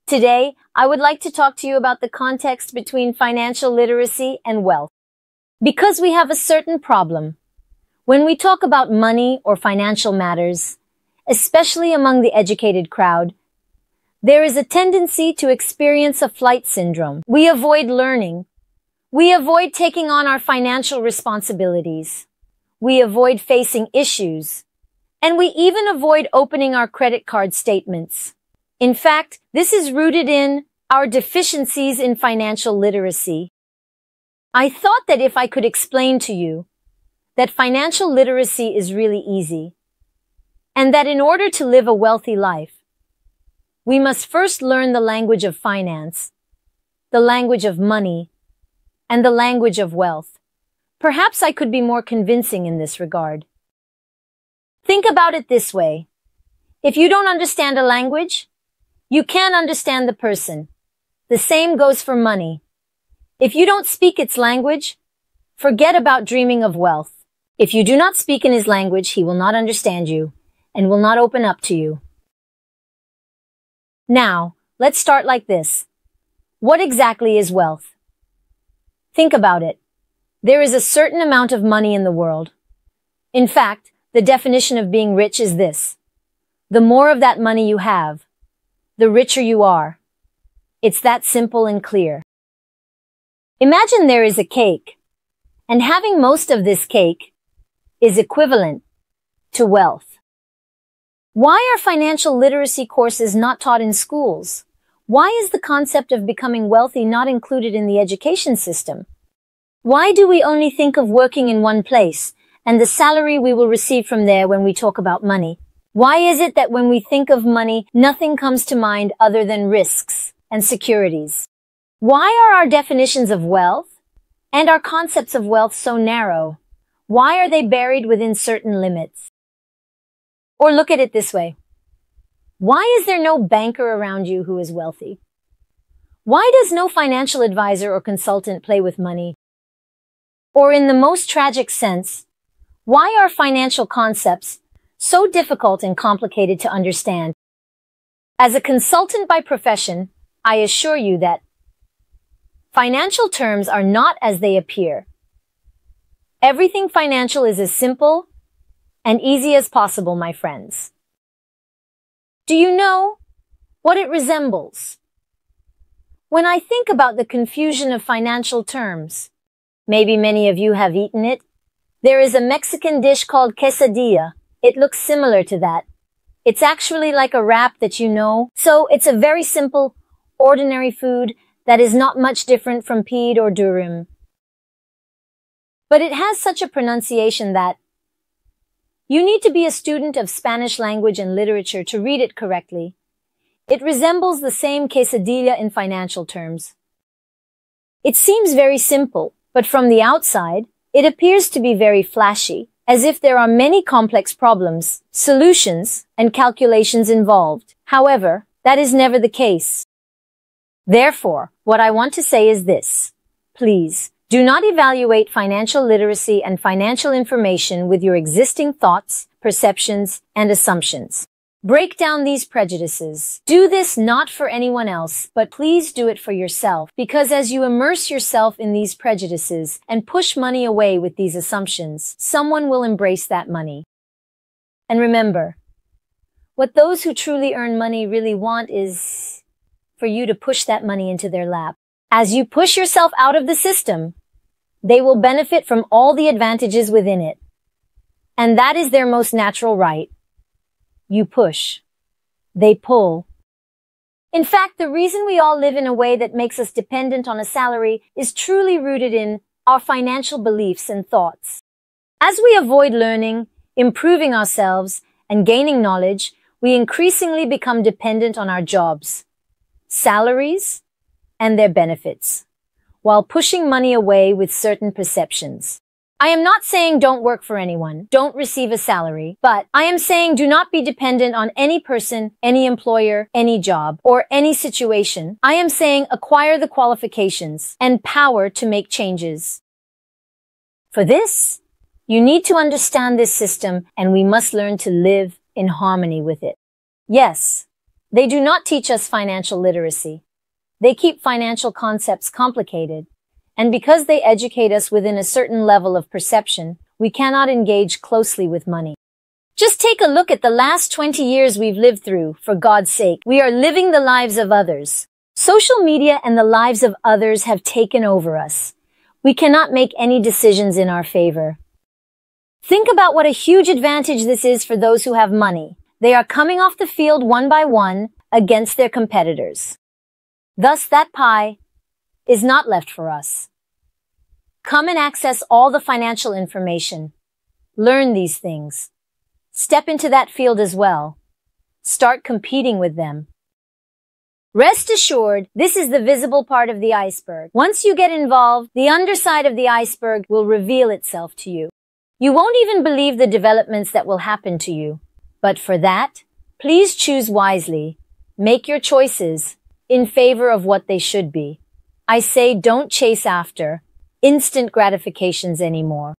Today, I would like to talk to you about the context between financial literacy and wealth. Because we have a certain problem. When we talk about money or financial matters, especially among the educated crowd, there is a tendency to experience a flight syndrome. We avoid learning. We avoid taking on our financial responsibilities. We avoid facing issues. And we even avoid opening our credit card statements. In fact, this is rooted in our deficiencies in financial literacy. I thought that if I could explain to you that financial literacy is really easy, and that in order to live a wealthy life, we must first learn the language of finance, the language of money, and the language of wealth. Perhaps I could be more convincing in this regard. Think about it this way. If you don't understand a language, you can't understand the person. The same goes for money. If you don't speak its language, forget about dreaming of wealth. If you do not speak in his language, he will not understand you and will not open up to you. Now, let's start like this. What exactly is wealth? Think about it. There is a certain amount of money in the world. In fact, the definition of being rich is this. The more of that money you have, the richer you are. It's that simple and clear. Imagine there is a cake, and having most of this cake is equivalent to wealth. Why are financial literacy courses not taught in schools? Why is the concept of becoming wealthy not included in the education system? Why do we only think of working in one place and the salary we will receive from there when we talk about money? Why is it that when we think of money, nothing comes to mind other than risks and securities? Why are our definitions of wealth and our concepts of wealth so narrow? Why are they buried within certain limits? Or look at it this way. Why is there no banker around you who is wealthy? Why does no financial advisor or consultant play with money? Or in the most tragic sense, why are financial concepts so difficult and complicated to understand? As a consultant by profession, I assure you that financial terms are not as they appear. Everything financial is as simple and easy as possible, my friends. Do you know what it resembles? When I think about the confusion of financial terms, maybe many of you have eaten it. There is a Mexican dish called quesadilla. It looks similar to that. It's actually like a wrap that you know. So it's a very simple, ordinary food that is not much different from peed or durum. But it has such a pronunciation that you need to be a student of Spanish language and literature to read it correctly. It resembles the same quesadilla in financial terms. It seems very simple, but from the outside, it appears to be very flashy, as if there are many complex problems, solutions, and calculations involved. However, that is never the case. Therefore, what I want to say is this. Please, do not evaluate financial literacy and financial information with your existing thoughts, perceptions, and assumptions. Break down these prejudices. Do this not for anyone else, but please do it for yourself, because as you immerse yourself in these prejudices and push money away with these assumptions, someone will embrace that money. And remember, what those who truly earn money really want is for you to push that money into their lap. As you push yourself out of the system, they will benefit from all the advantages within it. And that is their most natural right. You push. They pull. In fact, the reason we all live in a way that makes us dependent on a salary is truly rooted in our financial beliefs and thoughts. As we avoid learning, improving ourselves, and gaining knowledge, we increasingly become dependent on our jobs, salaries, and their benefits, while pushing money away with certain perceptions. I am not saying don't work for anyone, don't receive a salary, but I am saying do not be dependent on any person, any employer, any job, or any situation. I am saying acquire the qualifications and power to make changes. For this, you need to understand this system, and we must learn to live in harmony with it. Yes, They do not teach us financial literacy. They keep financial concepts complicated. And because they educate us within a certain level of perception, we cannot engage closely with money. Just take a look at the last 20 years we've lived through, for God's sake. We are living the lives of others. Social media and the lives of others have taken over us. We cannot make any decisions in our favor. Think about what a huge advantage this is for those who have money. They are coming off the field one by one against their competitors. Thus, that pie is not left for us. Come and access all the financial information. Learn these things. Step into that field as well. Start competing with them. Rest assured, this is the visible part of the iceberg. Once you get involved, the underside of the iceberg will reveal itself to you. You won't even believe the developments that will happen to you. But for that, please choose wisely. Make your choices in favor of what they should be. I say don't chase after instant gratifications anymore.